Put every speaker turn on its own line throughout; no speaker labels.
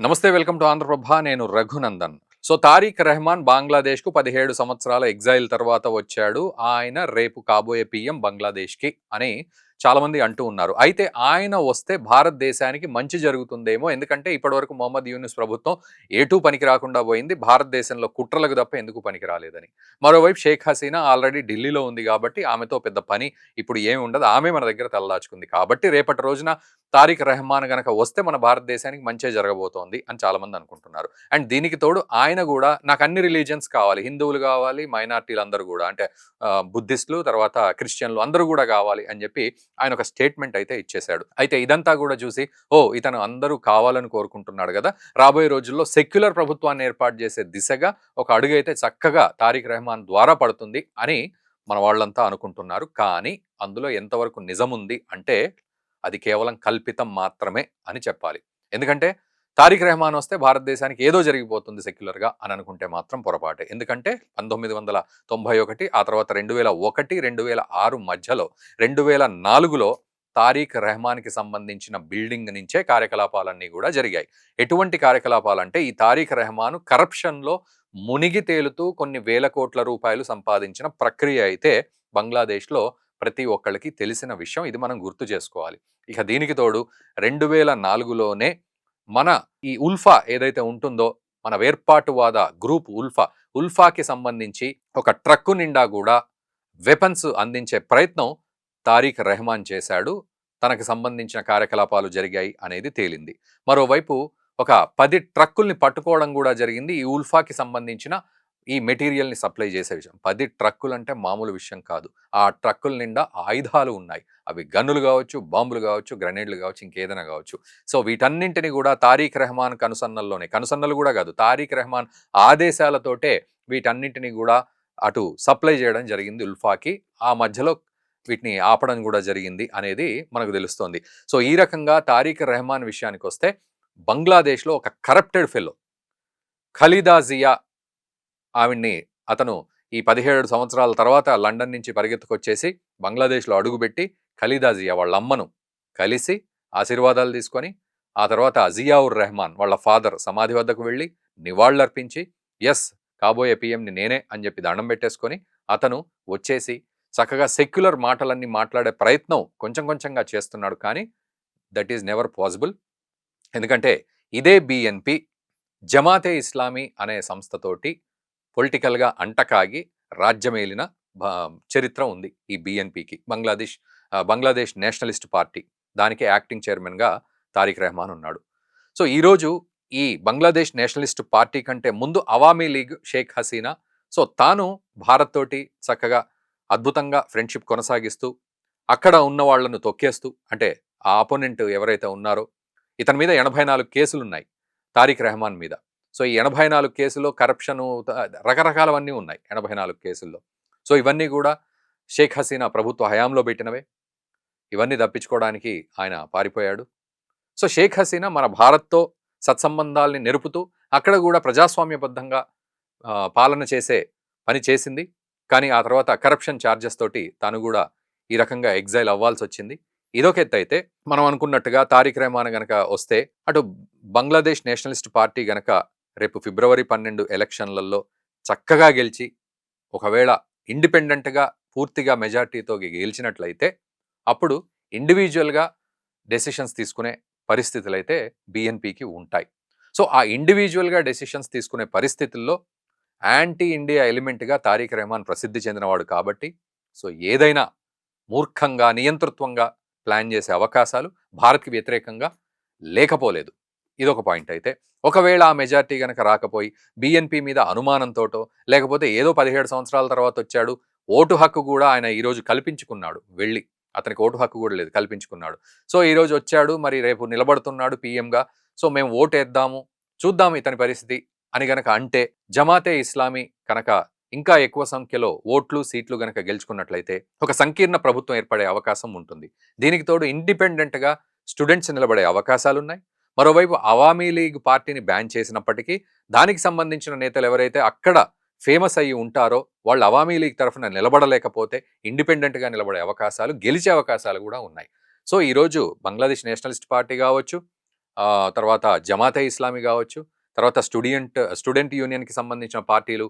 నమస్తే, welcome to Andhra Prabha. నేను Raghunandan. So Tariq Rahman బంగ్లాదేశ్కు 17 సంవత్సరాల ఎగ్జైల్ తర్వాత వచ్చాడు. ఆయన రేపు కాబోయే పీఎం బంగ్లాదేశ్కి అని చాలామంది అంటూ ఉన్నారు. అయితే ఆయన వస్తే భారతదేశానికి మంచి జరుగుతుందేమో. ఎందుకంటే ఇప్పటివరకు మొహమ్మద్ యూనిస్ ప్రభుత్వం ఎటూ పనికి రాకుండా పోయింది. భారతదేశంలో కుట్రలకు తప్ప ఎందుకు పనికి రాలేదని. మరోవైపు షేక్ హసీనా ఆల్రెడీ ఢిల్లీలో ఉంది కాబట్టి ఆమెతో పెద్ద పని ఇప్పుడు ఏమి ఉండదు. ఆమె మన దగ్గర తలదాచుకుంది కాబట్టి రేపటి రోజున తారిక్ రెహమాన్ గనక వస్తే మన భారతదేశానికి మంచే జరగబోతోంది అని చాలామంది అనుకుంటున్నారు. అండ్ దీనికి తోడు ఆయన కూడా నాకు అన్ని రిలీజియన్స్ కావాలి, హిందువులు కావాలి, మైనార్టీలు అందరూ కూడా అంటే బుద్ధిస్టులు, తర్వాత క్రిస్టియన్లు అందరూ కూడా కావాలి అని చెప్పి ఆయన ఒక స్టేట్మెంట్ అయితే ఇచ్చేశాడు. అయితే ఇదంతా కూడా చూసి ఇతను అందరూ కావాలని కోరుకుంటున్నాడు కదా, రాబోయే రోజుల్లో సెక్యులర్ ప్రభుత్వాన్ని ఏర్పాటు చేసే దిశగా ఒక అడుగు అయితే చక్కగా తారిక్ రెహమాన్ ద్వారా పడుతుంది అని మన వాళ్ళంతా అనుకుంటున్నారు. కానీ అందులో ఎంతవరకు నిజముంది అంటే అది కేవలం కల్పితం మాత్రమే అని చెప్పాలి. ఎందుకంటే తారిక్ రెహమాన్ వస్తే భారతదేశానికి ఏదో జరిగిపోతుంది సెక్యులర్గా అని అనుకుంటే మాత్రం పొరపాటే. ఎందుకంటే 1991, ఆ తర్వాత 2001, 2006 మధ్యలో 2004లో తారిక్ రెహమాన్కి సంబంధించిన బిల్డింగ్ నుంచే కార్యకలాపాలన్నీ కూడా జరిగాయి. ఎటువంటి కార్యకలాపాలంటే ఈ తారిక్ రెహమాన్ కరప్షన్లో మునిగి తేలుతూ కొన్ని వేల కోట్ల రూపాయలు సంపాదించిన ప్రక్రియ అయితే బంగ్లాదేశ్లో ప్రతి ఒక్కళ్ళకి తెలిసిన విషయం. ఇది మనం గుర్తు చేసుకోవాలి. ఇక దీనికి తోడు 2004లోనే మన ఈ ఉల్ఫా ఏదైతే ఉంటుందో, మన వేర్పాటువాద గ్రూప్ ఉల్ఫాకి సంబంధించి ఒక ట్రక్కు నిండా కూడా వెపన్స్ అందించే ప్రయత్నం తారిక్ రెహమాన్ చేశాడు. తనకు సంబంధించిన కార్యకలాపాలు జరిగాయి అనేది తేలింది. మరోవైపు ఒక 10 ట్రక్కుల్ని పట్టుకోవడం కూడా జరిగింది ఈ ఉల్ఫాకి సంబంధించిన ఈ మెటీరియల్ని సప్లై చేసే విషయం. 10 ట్రక్కులు అంటే మామూలు విషయం కాదు. ఆ ట్రక్కుల నిండా ఆయుధాలు ఉన్నాయి. అవి గన్నులు కావచ్చు, బాంబులు కావచ్చు, గ్రెనేడ్లు కావచ్చు, ఇంకేదైనా కావచ్చు. సో వీటన్నింటిని కూడా తారిక్ రెహమాన్ కనుసన్నలు కూడా కాదు, తారిక్ రెహమాన్ ఆదేశాలతోటే వీటన్నింటినీ కూడా అటు సప్లై చేయడం జరిగింది ఉల్ఫాకి. ఆ మధ్యలో వీటిని ఆపడం కూడా జరిగింది అనేది మనకు తెలుస్తోంది. సో ఈ రకంగా తారిక్ రెహమాన్ విషయానికి వస్తే బంగ్లాదేశ్లో ఒక కరప్టెడ్ ఫెలో ఖలీదా జియా, ఆవిడ్ని అతను ఈ 17 సంవత్సరాల తర్వాత లండన్ నుంచి పరిగెత్తుకొచ్చేసి బంగ్లాదేశ్లో అడుగుపెట్టి ఖలీదా జియా వాళ్ళ అమ్మను కలిసి ఆశీర్వాదాలు తీసుకొని ఆ తర్వాత జియావుర్ రెహమాన్ వాళ్ళ ఫాదర్ సమాధి వద్దకు వెళ్ళి నివాళులర్పించి ఎస్ కాబోయే పిఎంని నేనే అని చెప్పి దండం పెట్టేసుకొని అతను వచ్చేసి చక్కగా సెక్యులర్ మాటలన్నీ మాట్లాడే ప్రయత్నం కొంచెం కొంచెంగా చేస్తున్నాడు. కానీ దట్ ఈజ్ నెవర్ పాసిబుల్. ఎందుకంటే ఇదే బిఎన్పి జమాతే ఇస్లామీ అనే సంస్థతోటి పొలిటికల్గా అంటకాగి రాజ్యమేలిన చరిత్ర ఉంది ఈ బిఎన్పికి. బంగ్లాదేశ్ నేషనలిస్ట్ పార్టీ, దానికి యాక్టింగ్ చైర్మన్గా తారిక్ రెహమాన్ ఉన్నాడు. సో ఈరోజు ఈ బంగ్లాదేశ్ నేషనలిస్ట్ పార్టీ కంటే ముందు అవామీ లీగ్ షేక్ హసీనా, సో తాను భారత్ తోటి చక్కగా అద్భుతంగా ఫ్రెండ్షిప్ కొనసాగిస్తూ అక్కడ ఉన్న వాళ్లను తొక్కేస్తూ, అంటే ఆ ఆపోనెంట్ ఎవరైతే ఉన్నారో ఇతని మీద 84 కేసులు ఉన్నాయి తారిక్ రెహమాన్ మీద. సో ఈ 84 కేసుల్లో కరప్షను రకరకాలవన్నీ ఉన్నాయి 84 కేసుల్లో. సో ఇవన్నీ కూడా షేక్ హసీనా ప్రభుత్వ హయాంలో పెట్టినవే. ఇవన్నీ తప్పించుకోవడానికి ఆయన పారిపోయాడు. సో షేక్ హసీనా మన భారత్తో సత్సంబంధాలని నెరుపుతూ అక్కడ కూడా ప్రజాస్వామ్యబద్ధంగా పాలన చేసే పని చేసింది. కానీ ఆ తర్వాత కరప్షన్ ఛార్జెస్ తోటి తాను కూడా ఈ రకంగా ఎగ్జైల్ అవ్వాల్సి వచ్చింది. ఇదొక ఎత్తు అయితే, మనం అనుకున్నట్టుగా తారిక్ రెహమాన్ గనక వస్తే అటు బంగ్లాదేశ్ నేషనలిస్ట్ పార్టీ గనక రేపు ఫిబ్రవరి 12 ఎలక్షన్లలో చక్కగా గెలిచి ఒకవేళ ఇండిపెండెంట్గా పూర్తిగా మెజార్టీతో గెలిచినట్లయితే అప్పుడు ఇండివిజువల్గా డెసిషన్స్ తీసుకునే పరిస్థితులు అయితే బిఎన్పికి ఉంటాయి. సో ఆ ఇండివిజువల్గా డెసిషన్స్ తీసుకునే పరిస్థితుల్లో యాంటీ ఇండియా ఎలిమెంట్గా తారిక్ రెహమాన్ ప్రసిద్ధి చెందినవాడు కాబట్టి సో ఏదైనా మూర్ఖంగా నియంతృత్వంగా ప్లాన్ చేసే అవకాశాలు భారత్కి వ్యతిరేకంగా లేకపోలేదు. ఇదొక పాయింట్ అయితే, ఒకవేళ ఆ మెజార్టీ కనుక రాకపోయి బిఎన్పి మీద అనుమానంతోటో లేకపోతే ఏదో 17 సంవత్సరాల తర్వాత వచ్చాడు, ఓటు హక్కు కూడా ఆయన ఈరోజు కల్పించుకున్నాడు, వెళ్ళి అతనికి ఓటు హక్కు కూడా లేదు, కల్పించుకున్నాడు. సో ఈరోజు వచ్చాడు, మరి రేపు నిలబడుతున్నాడు పిఎంగా, సో మేము ఓటు వేద్దాము చూద్దాము ఇతని పరిస్థితి అని గనక అంటే జమాతే ఇస్లామీ కనుక ఇంకా ఎక్కువ సంఖ్యలో ఓట్లు సీట్లు గనక గెలుచుకున్నట్లయితే ఒక సంకీర్ణ ప్రభుత్వం ఏర్పడే అవకాశం ఉంటుంది. దీనికి తోడు ఇండిపెండెంట్గా స్టూడెంట్స్ నిలబడే అవకాశాలున్నాయి. మరోవైపు అవామీ లీగ్ పార్టీని బ్యాన్ చేసినప్పటికీ దానికి సంబంధించిన నేతలు ఎవరైతే అక్కడ ఫేమస్ అయ్యి ఉంటారో వాళ్ళు అవామీ లీగ్ తరఫున నిలబడలేకపోతే ఇండిపెండెంట్గా నిలబడే అవకాశాలు, గెలిచే అవకాశాలు కూడా ఉన్నాయి. సో ఈరోజు బంగ్లాదేశ్ నేషనలిస్ట్ పార్టీ కావచ్చు, తర్వాత జమాతే ఇస్లామీ కావచ్చు, తర్వాత స్టూడెంట్ యూనియన్‌కి సంబంధించిన పార్టీలు,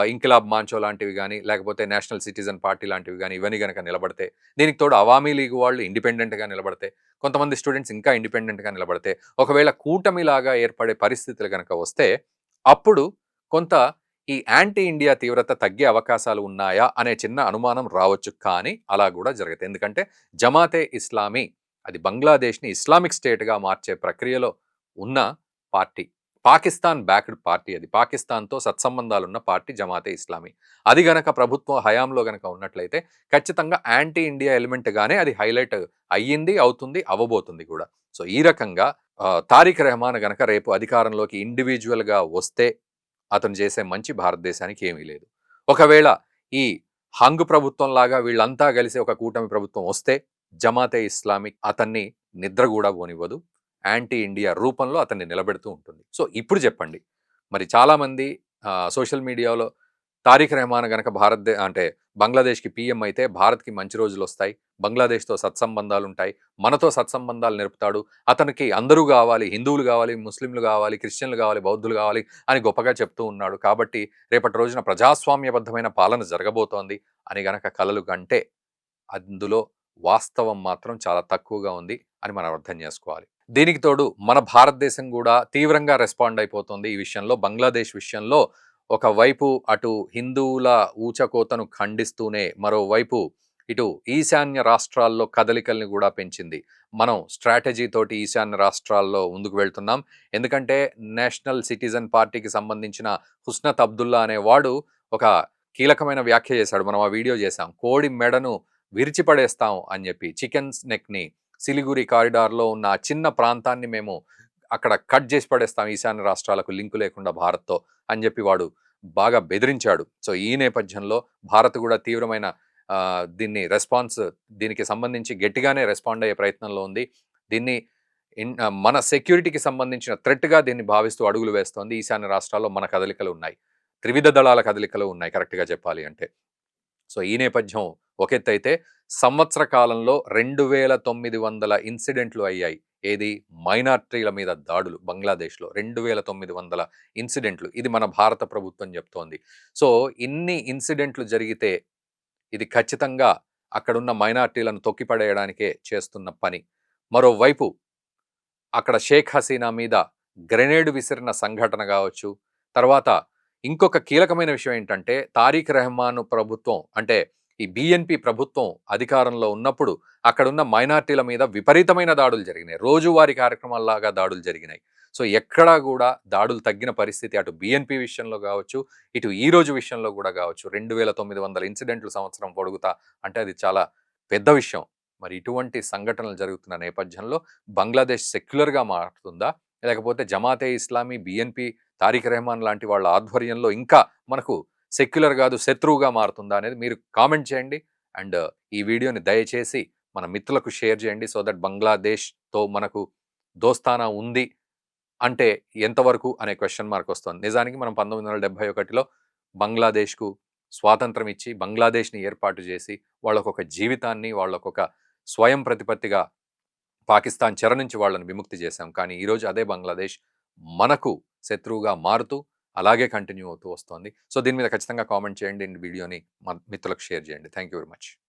ఇంకిలాబ్ మాంచో లాంటివి గాని, లేకపోతే నేషనల్ సిటిజన్ పార్టీ లాంటివి గాని, ఇవన్నీ గనక నిలబడితే, దీనికి తోడు అవామీ లీగ్ వాళ్ళు ఇండిపెండెంట్‌గా నిలబడితే, కొంతమంది స్టూడెంట్స్ ఇంకా ఇండిపెండెంట్‌గా నిలబడితే, ఒకవేళ కూటమిలాగా ఏర్పడే పరిస్థితులు గనక వస్తే, అప్పుడు కొంత ఈ యాంటీ ఇండియా తీవ్రత తగ్గే అవకాశాలు ఉన్నాయా అనే చిన్న అనుమానం రావచ్చు. కానీ అలా గూడా జరగదు. ఎందుకంటే జమాతే ఇస్లామీ అది బంగ్లాదేశ్‌ని ఇస్లామిక్ స్టేట్‌గా మార్చే ప్రక్రియలో ఉన్న పార్టీ. పాకిస్తాన్ బ్యాక్డ్ పార్టీ అది. పాకిస్తాన్‌తో సత్సంబంధాలున్న పార్టీ జమాతే ఇస్లామీ. అది గనక ప్రభుత్వం హయాంలో గనక ఉన్నట్లయితే ఖచ్చితంగా యాంటీ ఇండియా ఎలిమెంట్‌గానే అది హైలైట్ అయ్యింది, అవుతుంది, అవ్వబోతుంది గూడా. సో, ఈ రకంగా తారిక్ రెహమాన్ గనక రేపు అధికారంలోకి ఇండివిడ్యువల్‌గా వస్తే అతను చేసే మంచి భారతదేశానికి ఏమీ లేదు. ఒకవేళ ఈ హంగ్ ప్రభుత్వంలాగా వీళ్ళంతా కలిసి ఒక కూటమి ప్రభుత్వం వస్తే జమాతే ఇస్లామిక్ అతన్ని నిద్ర గూడా పోనివ్వదు. యాంటీ ఇండియా రూపంలో అతన్ని నిలబెడుతూ ఉంటుంది. సో, ఇప్పుడు చెప్పండి. మరి చాలామంది సోషల్ మీడియాలో తారిక్ రెహమాన్ గనక అంటే బంగ్లాదేశ్‌కి పీఎం అయితే భారత్‌కి మంచి రోజులొస్తాయి. బంగ్లాదేశ్‌తో సత్సంబంధాలుంటాయి. మనతో సత్సంబంధాలు నెరుపుతాడు. అతనికి అందరూ గావాలి. హిందువులు గావాలి, ముస్లింలు గావాలి, క్రిస్టియన్‌లు గావాలి, బౌద్ధులు గావాలి అని గొప్పగా చెప్తూ ఉన్నాడు. కాబట్టి రేపటి రోజున ప్రజాస్వామ్యబద్ధమైన పాలన జరగబోతోంది అని గనక కలలు కంటే అందులో వాస్తవం మాత్రం చాలా తక్కువగా ఉంది అని మనం అర్థం చేసుకోవాలి. దీనికి తోడు మన భారతదేశం గూడా తీవ్రంగా రెస్పాండ్ అయిపోతుంది ఈ విషయంలో. బంగ్లాదేశ్ విషయంలో ఒకవైపు అటు హిందువుల ఊచకోతను ఖండిస్తూనే మరోవైపు ఇటు ఈశాన్య రాష్ట్రాల్లో కదలికల్ని కూడా పెంచింది. మనం స్ట్రాటజీ తోటి ఈశాన్య రాష్ట్రాల్లో ముందుకు వెళ్తున్నాం. ఎందుకంటే నేషనల్ సిటిజన్ పార్టీకి సంబంధించిన హుస్నత్ అబ్దుల్లా అనేవాడు ఒక కీలకమైన వ్యాఖ్య చేశాడు. మనం ఆ వీడియో చేశాం. కోడి మెడను విరిచిపడేస్తాం అని చెప్పి చికెన్స్ నెక్‌ని సిలిగురి కారిడార్‌లో ఉన్న ఆ చిన్న ప్రాంతాన్ని మేము అక్కడ కట్ చేసి పడేస్తాం ఈశాన్య రాష్ట్రాలకు లింకు లేకుండా భారత్‌తో అని చెప్పి వాడు బాగా బెదిరించాడు. సో, ఈ నేపథ్యంలో భారత్ కూడా తీవ్రమైన దీనికి సంబంధించి గట్టిగానే రెస్పాండ్ అయ్యే ప్రయత్నంలో ఉంది. దీన్ని మన సెక్యూరిటీకి సంబంధించిన థ్రెట్‌గా దీన్ని భావిస్తూ అడుగులు వేస్తోంది. ఈశాన్య రాష్ట్రాల్లో మన కదలికలు ఉన్నాయి. త్రివిధ దళాల కదలికలు ఉన్నాయి కరెక్ట్‌గా చెప్పాలి అంటే. సో, ఈ నేపథ్యం ఒకెత్తైతే సంవత్సర కాలంలో 2900 ఇన్సిడెంట్లు అయ్యాయి. ఏది? మైనారిటీల మీద దాడులు బంగ్లాదేశ్‌లో 2900 ఇన్సిడెంట్లు. ఇది మన భారత ప్రభుత్వం చెప్తోంది. సో, ఇన్ని ఇన్సిడెంట్లు జరిగితే ఇది ఖచ్చితంగా అక్కడున్న మైనారిటీలను తొక్కిపడేయడానికే చేస్తున్న పని. మరోవైపు అక్కడ షేక్ హసీనా మీద గ్రెనేడ్ విసిరిన సంఘటన గావచ్చు. తర్వాత ఇంకొక కీలకమైన విషయం ఏంటంటే తారిక్ రెహమాన్ ప్రభుత్వం అంటే ఈ బీఎన్‌పీ ప్రభుత్వం అధికారంలో ఉన్నప్పుడు అక్కడున్న మైనారిటీల మీద విపరీతమైన దాడులు జరిగినాయి. రోజువారీ కార్యక్రమాల్లాగా దాడులు జరిగినాయి. సో, ఎక్కడా గూడా దాడులు తగ్గిన పరిస్థితి అటు బీఎన్‌పీ విషయంలో గావచ్చు, ఇటు ఈ రోజు విషయంలో గూడా గావచ్చు. 2900 ఇన్సిడెంట్లు సంవత్సరం పొడుగుతా అంటే అది చాలా పెద్ద విషయం. మరి ఇటువంటి సంఘటనలు జరుగుతున్న నేపథ్యంలో బంగ్లాదేశ్ సెక్యులర్‌గా మారుతుందా? లేకపోతే జమాతే ఇస్లామీ, బీఎన్‌పీ, తారిక్ రెహమాన్ లాంటి వాళ్ళ ఆధ్వర్యంలో ఇంకా మనకు సెక్యులర్ కాదు శత్రువుగా మారుతుందా అనేది మీరు కామెంట్ చేయండి. అండ్ ఈ వీడియోని దయచేసి మన మిత్రులకు షేర్ చేయండి. సో దట్ బంగ్లాదేశ్‌తో మనకు దోస్తానా ఉంది అంటే ఎంతవరకు అనే క్వెషన్ మార్క్ వస్తుంది. నిజానికి మనం 1971లో బంగ్లాదేశ్‌కు స్వాతంత్రం ఇచ్చి బంగ్లాదేశ్‌ని ఏర్పాటు చేసి వాళ్ళకొక జీవితాన్ని, వాళ్ళకొక స్వయం ప్రతిపత్తిగా పాకిస్తాన్ చెర నుంచి వాళ్ళని విముక్తి చేశాం. కానీ ఈరోజు అదే బంగ్లాదేశ్ మనకు శత్రువుగా మారుతూ అలాగే కంటిన్యూ అవుతూ వస్తోంది. సో, దీని మీద ఖచ్చితంగా కామెంట్ చేయండి. వీడియోని మిత్రులకు షేర్ చేయండి. Thank you very much.